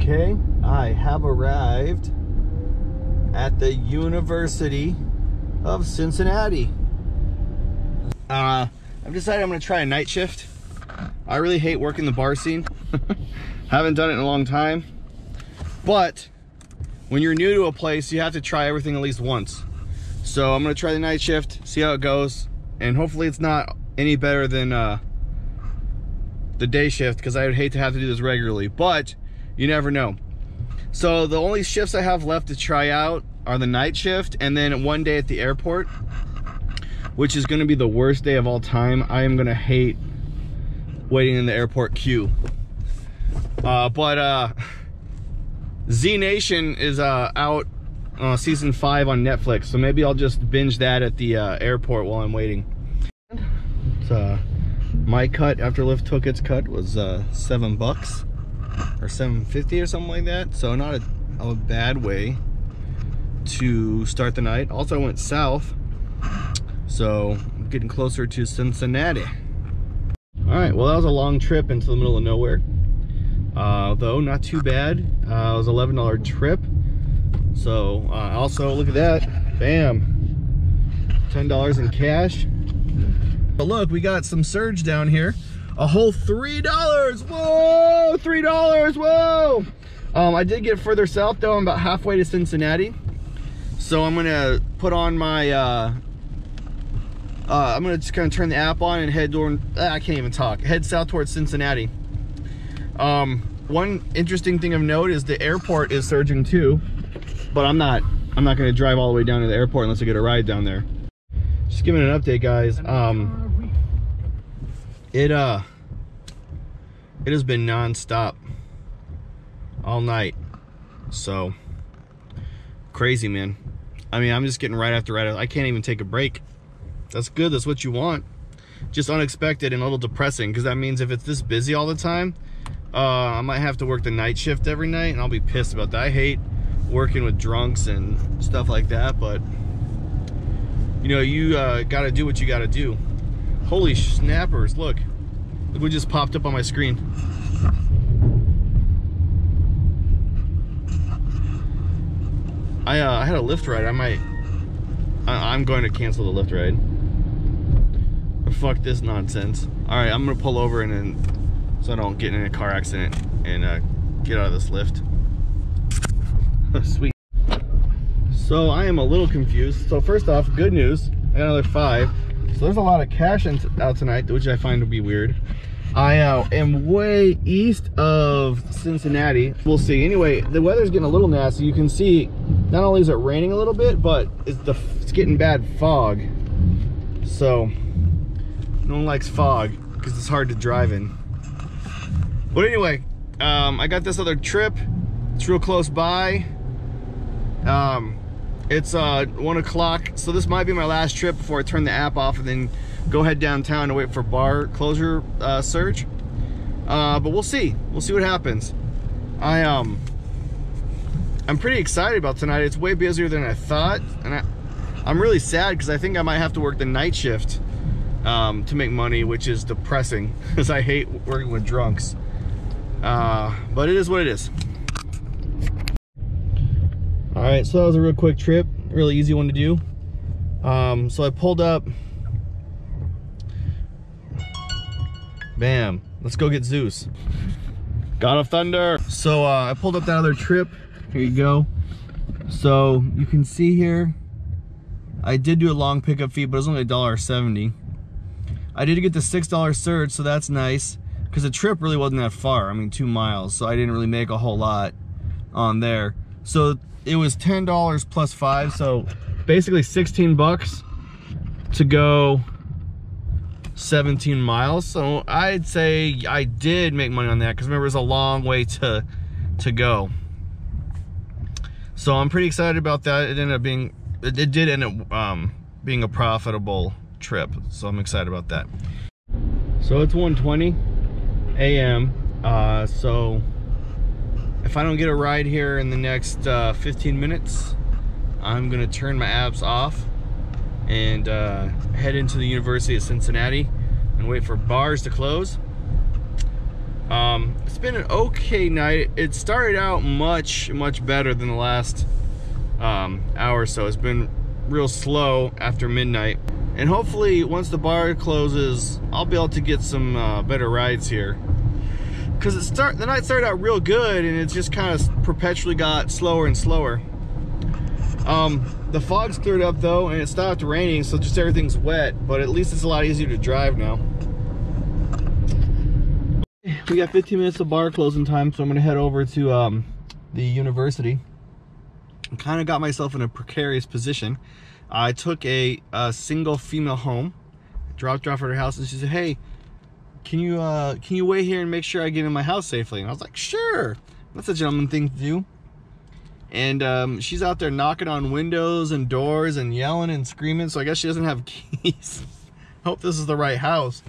Okay, I have arrived at the University of Cincinnati. I've decided I'm gonna try a night shift. I really hate working the bar scene. Haven't done it in a long time. But when you're new to a place, you have to try everything at least once. So I'm gonna try the night shift, see how it goes, and hopefully it's not any better than the day shift, because I would hate to have to do this regularly, but you never know. So the only shifts I have left to try out are the night shift and then one day at the airport, which is gonna be the worst day of all time. I am gonna hate waiting in the airport queue. Z Nation is out season 5 on Netflix, so maybe I'll just binge that at the airport while I'm waiting. It's, my cut after Lyft took its cut was $7 or $7.50 or something like that, so not a bad way to start the night. Also, I went south, so I'm getting closer to Cincinnati. All right, well, that was a long trip into the middle of nowhere, though not too bad. It was an $11 trip. So also, look at that, bam, $10 in cash. But look, we got some surge down here, a whole $3. Whoa, $3, whoa. I did get further south though. I'm about halfway to Cincinnati, so I'm gonna put on my I'm gonna just kind of turn the app on and head toward, I can't even talk, head south towards Cincinnati. One interesting thing of note is the airport is surging too, but I'm not gonna drive all the way down to the airport unless I get a ride down there. Just giving an update, guys. It has been non-stop all night, so crazy, man. I mean, I'm just getting right after right. I can't even take a break. That's good, that's what you want. Just unexpected and a little depressing, because that means if it's this busy all the time, I might have to work the night shift every night, and I'll be pissed about that. I hate working with drunks and stuff like that, but you know, you gotta do what you gotta do. Holy snappers, look what just popped up on my screen. I had a Lyft ride. I'm going to cancel the Lyft ride. Fuck this nonsense. All right, I'm gonna pull over and then, so I don't get in a car accident, and get out of this Lyft. Sweet. So I am a little confused. So first off, good news, I got another 5. So there's a lot of cash out tonight, which I find to be weird. I am way east of Cincinnati. We'll see. Anyway, the weather's getting a little nasty. You can see, not only is it raining a little bit, but it's getting bad fog. So no one likes fog because it's hard to drive in. But anyway, I got this other Tryp. It's real close by. It's 1 o'clock, so this might be my last trip before I turn the app off and then go head downtown to wait for bar closure surge. But we'll see what happens. I'm pretty excited about tonight. It's way busier than I thought, and I'm really sad because I think I might have to work the night shift to make money, which is depressing because I hate working with drunks. But it is what it is. All right, so that was a real quick trip, really easy one to do. So I pulled up, bam, let's go get Zeus. God of Thunder. So I pulled up that other Tryp, here you go. So you can see here, I did do a long pickup fee, but it was only $1.70. I did get the $6 surge, so that's nice, because the Tryp really wasn't that far, I mean 2 miles, so I didn't really make a whole lot on there. So it was $10 plus 5, so basically 16 bucks to go 17 miles. So I'd say I did make money on that, because remember, it's a long way to go. So I'm pretty excited about that. It did end up being a profitable trip, so I'm excited about that. So it's 1:20 a.m. So if I don't get a ride here in the next 15 minutes, I'm gonna turn my apps off and head into the University of Cincinnati and wait for bars to close. It's been an okay night. It started out much better than the last hour or so. It's been real slow after midnight, and hopefully once the bar closes I'll be able to get some better rides here, because the night started out real good and it's just kind of perpetually got slower and slower. The fog's cleared up though, and it stopped raining, so just everything's wet, but at least it's a lot easier to drive now. We got 15 minutes of bar closing time, so I'm gonna head over to the university. I kind of got myself in a precarious position. I took a single female home, dropped her off at her house, and she said, "Hey, can you wait here and make sure I get in my house safely?" And I was like, "Sure." That's a gentleman thing to do. And she's out there knocking on windows and doors and yelling and screaming, so I guess she doesn't have keys. Hope this is the right house.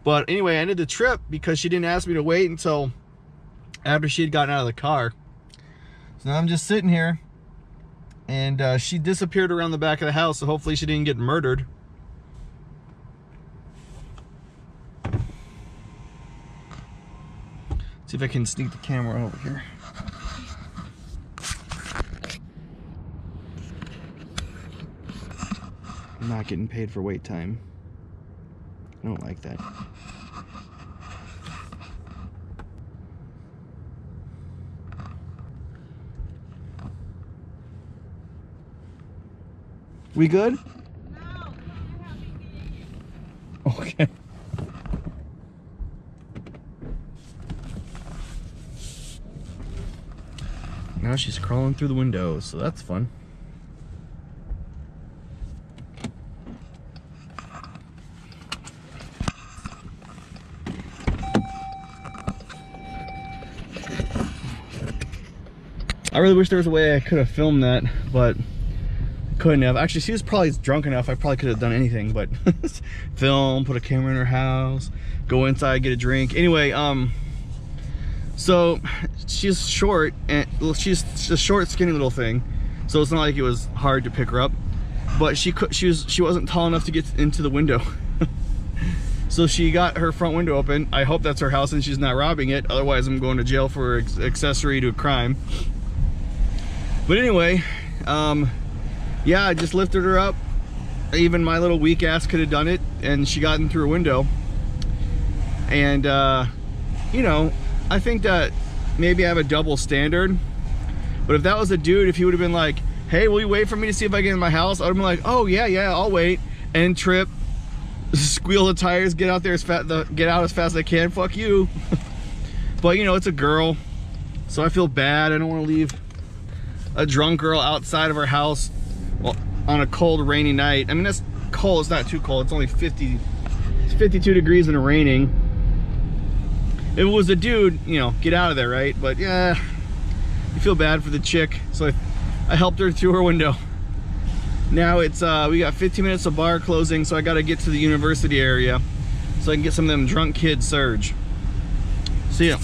But anyway, I ended the trip because she didn't ask me to wait until after she had gotten out of the car. So now I'm just sitting here, and she disappeared around the back of the house, so hopefully she didn't get murdered. See if I can sneak the camera over here. I'm not getting paid for wait time. I don't like that. We good? No, okay. Now she's crawling through the windows, so that's fun. I really wish there was a way I could have filmed that, but couldn't have. Actually, she was probably drunk enough. I probably could have done anything, but film, put a camera in her house, go inside, get a drink. Anyway, so she's short, and well, she's a short, skinny little thing, so it's not like it was hard to pick her up. But she wasn't tall enough to get into the window. So she got her front window open. I hope that's her house and she's not robbing it. Otherwise, I'm going to jail for accessory to a crime. But anyway, yeah, I just lifted her up. Even my little weak ass could have done it, and she got in through a window. And you know, I think that maybe I have a double standard. But if that was a dude, if he would have been like, "Hey, will you wait for me to see if I get in my house?" I would have been like, "Oh yeah, I'll wait." And trip, squeal the tires, get out there get out as fast as I can. Fuck you. But you know, it's a girl, so I feel bad. I don't want to leave a drunk girl outside of her house, well, on a cold, rainy night. I mean, that's cold. It's not too cold. It's only 52 degrees and raining. If it was a dude, you know, get out of there, right? But yeah, you feel bad for the chick, so I helped her through her window. Now it's we got 15 minutes of bar closing, so I got to get to the university area so I can get some of them drunk kids surge. See ya.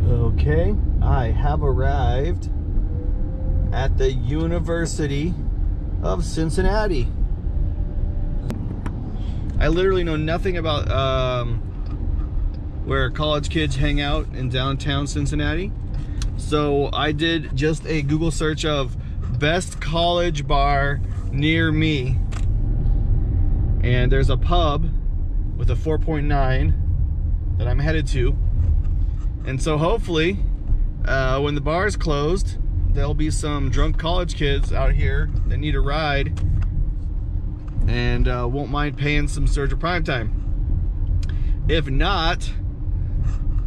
Okay, I have arrived at the University of Cincinnati. I literally know nothing about where college kids hang out in downtown Cincinnati. So I did just a Google search of best college bar near me. And there's a pub with a 4.9 that I'm headed to. And so hopefully, when the bar's closed, there'll be some drunk college kids out here that need a ride and won't mind paying some surge of prime time. If not,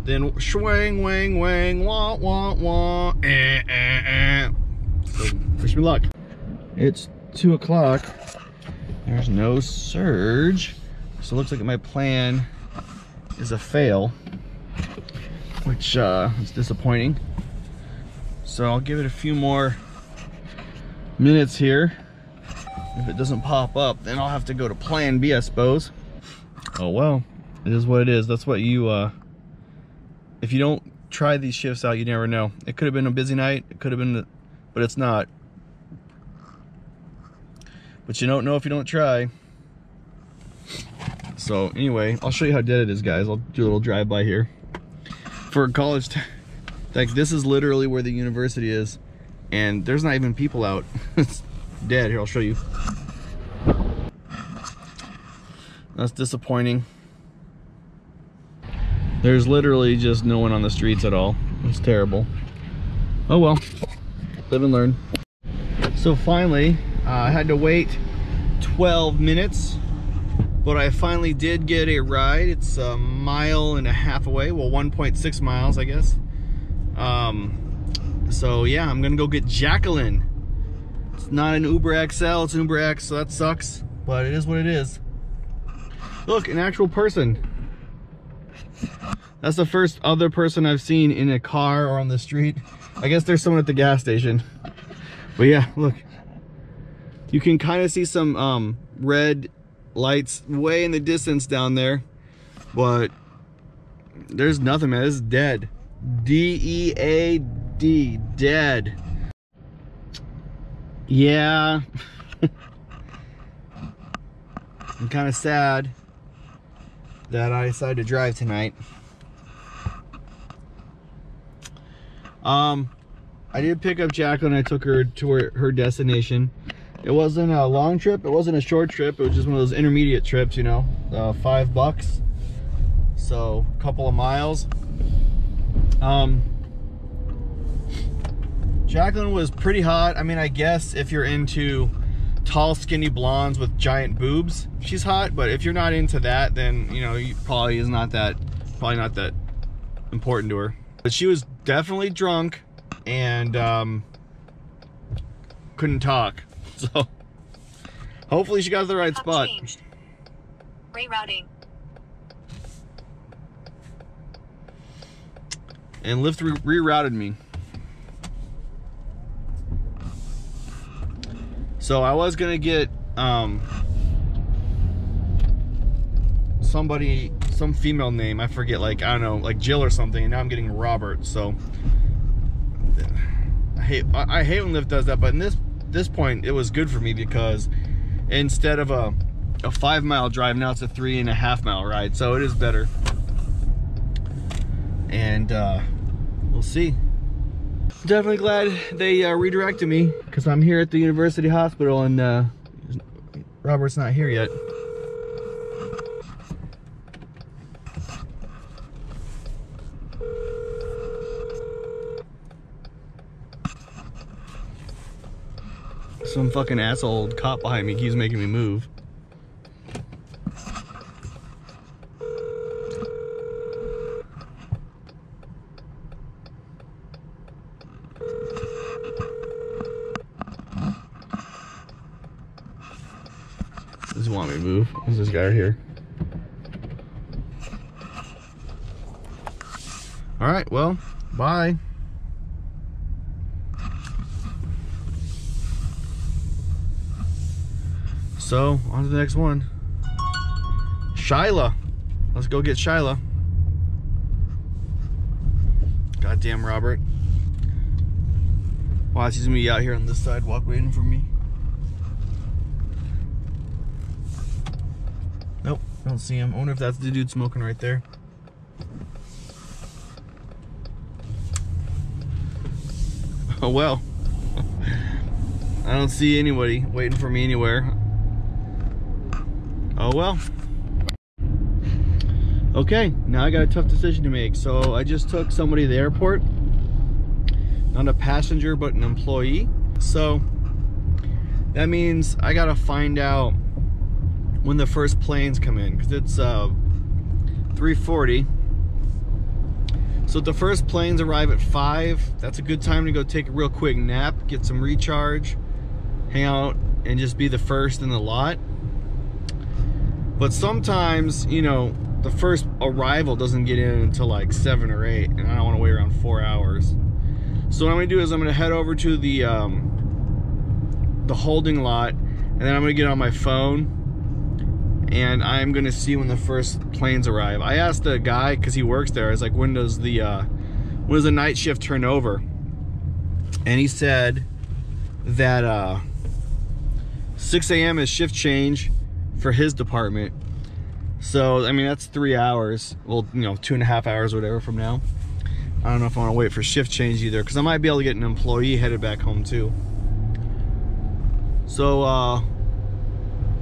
then swing, wang, wang, wah, wah, wah, So wish me luck. It's 2 o'clock. There's no surge, so it looks like my plan is a fail, which is disappointing. So I'll give it a few more minutes here. If it doesn't pop up, then I'll have to go to plan B, I suppose. Oh well, it is what it is. That's what you, if you don't try these shifts out, you never know. It could have been a busy night, it could have been, but it's not. But you don't know if you don't try. So anyway, I'll show you how dead it is, guys. I'll do a little drive-by here. For college, like, this is literally where the university is, and there's not even people out. It's dead. Here, I'll show you. That's disappointing. There's literally just no one on the streets at all. It's terrible. Oh well, live and learn. So finally, I had to wait 12 minutes, but I finally did get a ride. It's a mile and a half away. Well, 1.6 miles, I guess. So yeah, I'm gonna go get Jacqueline. It's not an Uber XL, it's an Uber X, so that sucks, but it is what it is. Look, an actual person. That's the first other person I've seen in a car or on the street. I guess there's someone at the gas station. But yeah, look. You can kind of see some red lights way in the distance down there. But there's nothing, man. This is dead. D-E-A-D. Dead. Yeah. I'm kind of sad that I decided to drive tonight. I did pick up Jacqueline. I took her to her destination. It wasn't a long trip. It wasn't a short trip. It was just one of those intermediate trips, you know, $5. So a couple of miles. Jacqueline was pretty hot. I mean, I guess if you're into tall, skinny blondes with giant boobs, she's hot. But if you're not into that, then, you know, you probably not that important to her. But she was definitely drunk and couldn't talk. So hopefully she got to the right spot. Changed. Rerouting. And Lyft rerouted me. So I was gonna get somebody, some female name, I forget, like, I don't know, like Jill or something, and now I'm getting Robert. So I hate when Lyft does that, but in this point it was good for me, because instead of a 5-mile drive, now it's a 3.5-mile ride, so it is better. And we'll see. Definitely glad they redirected me, because I'm here at the university hospital and Robert's not here yet. Some fucking asshole cop behind me keeps making me move. Does he want me to move? Who's this guy right here? Alright, well, bye. So, on to the next one. Shyla. Let's go get Shyla. Goddamn Robert. Watch, he's gonna be out here on this sidewalk waiting for me. Nope, I don't see him. I wonder if that's the dude smoking right there. Oh well. I don't see anybody waiting for me anywhere. Oh well. Okay, now I got a tough decision to make. So I just took somebody to the airport. Not a passenger, but an employee. So that means I gotta find out when the first planes come in, because it's 3:40. So if the first planes arrive at 5, that's a good time to go take a real quick nap, get some recharge, hang out, and just be the first in the lot. But sometimes, you know, the first arrival doesn't get in until like 7 or 8, and I don't want to wait around 4 hours. So what I'm gonna do is I'm gonna head over to the holding lot, and then I'm gonna get on my phone, and I'm gonna see when the first planes arrive. I asked the guy, because he works there, I was like, when does the night shift turn over? And he said that 6 a.m. is shift change for his department. So, I mean, that's 3 hours. Well, you know, 2.5 hours or whatever from now. I don't know if I want to wait for shift change either, because I might be able to get an employee headed back home too. So,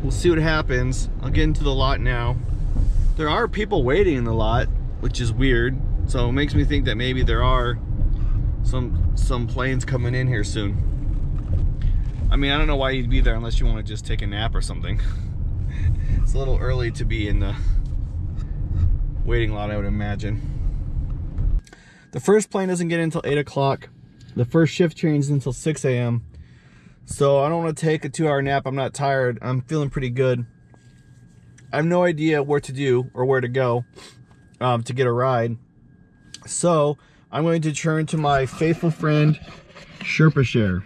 we'll see what happens. I'll get into the lot now. There are people waiting in the lot, which is weird. So it makes me think that maybe there are some planes coming in here soon. I mean, I don't know why you'd be there unless you want to just take a nap or something. It's a little early to be in the waiting lot, I would imagine. The first plane doesn't get in until 8 o'clock. The first shift changes until 6 a.m. So I don't want to take a 2-hour nap. I'm not tired. I'm feeling pretty good. I have no idea what to do or where to go to get a ride. So I'm going to turn to my faithful friend, REFERRAL.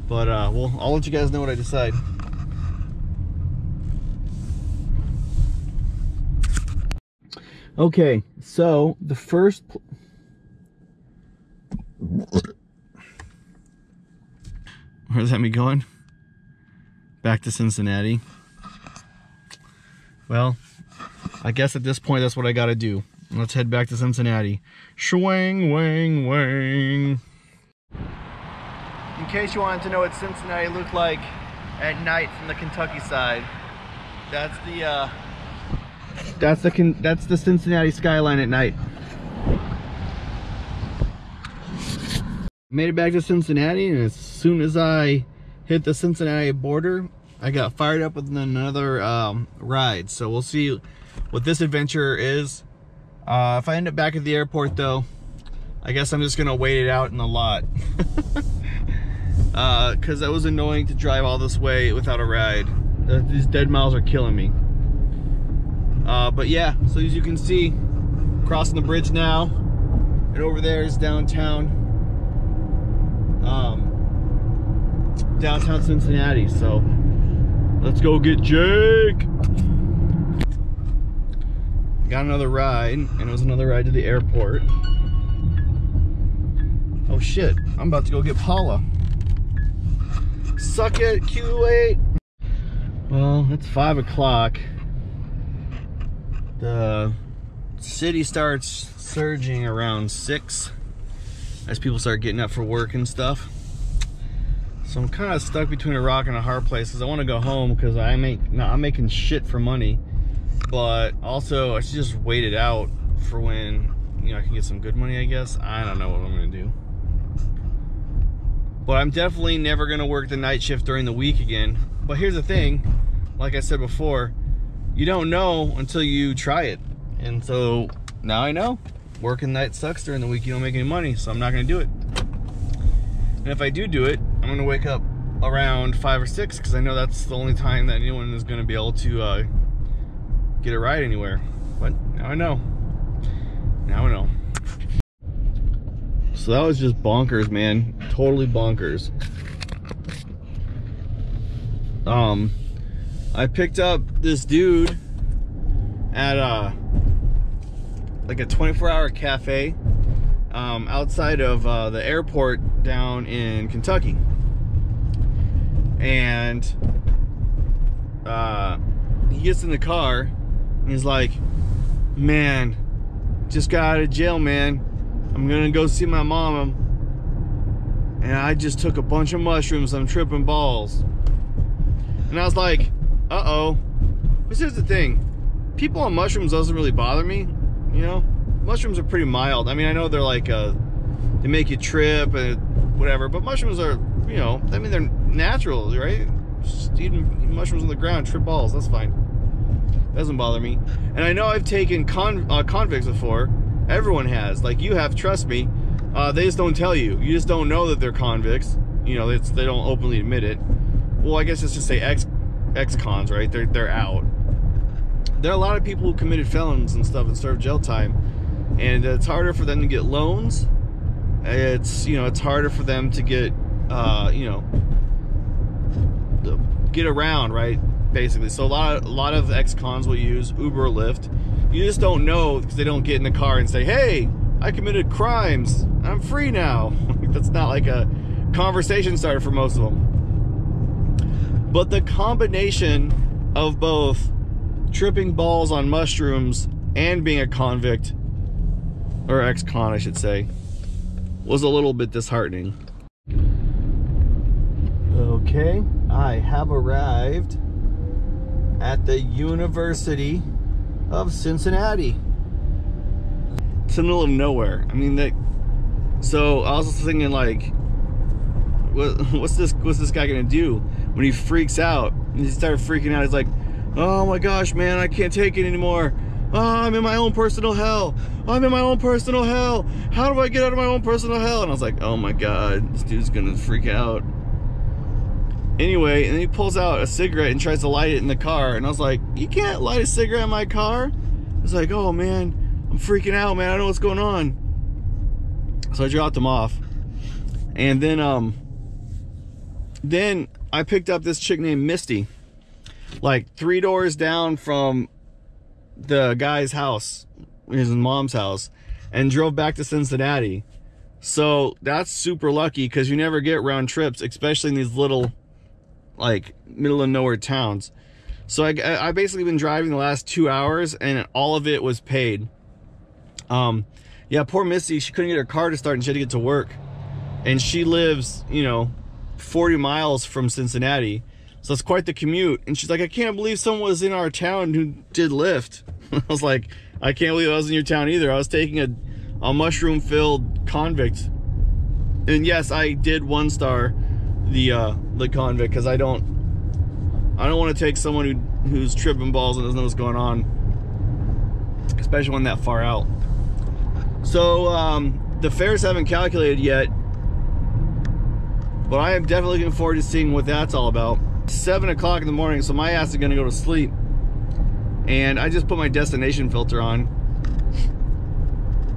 But well, I'll let you guys know what I decide. Okay, so the first... Where's that me going? Back to Cincinnati. Well, I guess at this point that's what I gotta do. Let's head back to Cincinnati. Shwang, wang, wang. In case you wanted to know what Cincinnati looked like at night from the Kentucky side, that's the Cincinnati skyline at night. Made it back to Cincinnati, and as soon as I hit the Cincinnati border, I got fired up with another ride. So we'll see what this adventure is. If I end up back at the airport though, I guess I'm just gonna wait it out in the lot. Cause that was annoying to drive all this way without a ride. These dead miles are killing me. But yeah, so as you can see, crossing the bridge now, and over there is downtown Cincinnati. So let's go get Jake. Got another ride, and it was another ride to the airport. Oh shit, I'm about to go get Paula. Suck it, Q8. Well, it's 5 o'clock. The city starts surging around 6 as people start getting up for work and stuff. So I'm kind of stuck between a rock and a hard place, because I want to go home because I'm making shit for money, but also I should just wait it out for when, you know, I can get some good money, I guess. I don't know what I'm gonna do, but I'm definitely never gonna work the night shift during the week again. But here's the thing, like I said before, you don't know until you try it, and so now I know working night sucks during the week. You don't make any money, so I'm not gonna do it. And if I do it, I'm gonna wake up around 5 or 6, because I know that's the only time that anyone is gonna be able to get a ride anywhere. But now I know. Now I know. So that was just bonkers, man. Totally bonkers. I picked up this dude at like a 24-hour cafe outside of the airport down in Kentucky, and he gets in the car and he's like, man, just got out of jail, man. I'm gonna go see my mom, and I just took a bunch of mushrooms. I'm tripping balls. And I was like, uh-oh. But here's the thing, people on mushrooms doesn't really bother me, you know. Mushrooms are pretty mild. I mean, I know they're like they make you trip and whatever, but mushrooms are, you know, I mean, they're natural, right? Just eating mushrooms on the ground, trip balls, that's fine. Doesn't bother me. And I know I've taken convicts before. Everyone has. Like, you have, trust me. They just don't tell you. You just don't know that they're convicts. You know, they don't openly admit it. Well, I guess let's just say ex-cons, right? They're out. There are a lot of people who committed felons and stuff and served jail time, and it's harder for them to get loans. It's, you know, it's harder for them to get, you know, get around, right? Basically. So a lot of ex-cons will use Uber or Lyft. You just don't know because they don't get in the car and say, hey, I committed crimes, I'm free now. That's not like a conversation starter for most of them. But the combination of both tripping balls on mushrooms and being a convict, or ex-con I should say, was a little bit disheartening. Okay, I have arrived at the University of Cincinnati. It's in the middle of nowhere. I mean, so I was thinking, like, what's this guy gonna do when he freaks out? And he started freaking out. He's like, oh my gosh, man, I can't take it anymore. Oh, I'm in my own personal hell. I'm in my own personal hell. How do I get out of my own personal hell? And I was like, oh my God, this dude's gonna freak out. Anyway, and then he pulls out a cigarette and tries to light it in the car. And I was like, you can't light a cigarette in my car. He's like, oh man, I'm freaking out, man. I don't know what's going on. So I dropped him off. And then I picked up this chick named Misty, like 3 doors down from the guy's house, his mom's house, and drove back to Cincinnati. So that's super lucky, because you never get round trips, especially in these little, like, middle of nowhere towns. So I basically been driving the last 2 hours, and all of it was paid. Yeah, poor Misty, she couldn't get her car to start and she had to get to work. And she lives, you know, 40 miles from Cincinnati. So it's quite the commute. And she's like, I can't believe someone was in our town who did Lyft. I was like, I can't believe I was in your town either. I was taking a mushroom-filled convict. And yes, I did 1-star the convict, because I don't want to take someone who's tripping balls and doesn't know what's going on, especially one that far out. So the fares haven't calculated yet, but I am definitely looking forward to seeing what that's all about. 7 o'clock in the morning, so my ass is gonna go to sleep. And I just put my destination filter on.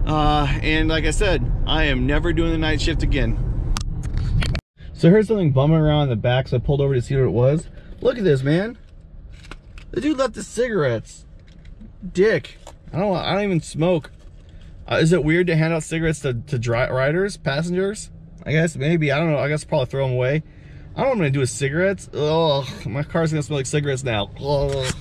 And like I said, I am never doing the night shift again. So I heard something bumming around in the back, so I pulled over to see what it was. Look at this, man. The dude left his cigarettes. Dick. I don't even smoke. Is it weird to hand out cigarettes to riders, passengers? I guess maybe. I don't know. I guess I'll probably throw them away. I don't know what I'm gonna do with cigarettes. Ugh, my car's gonna smell like cigarettes now. Ugh.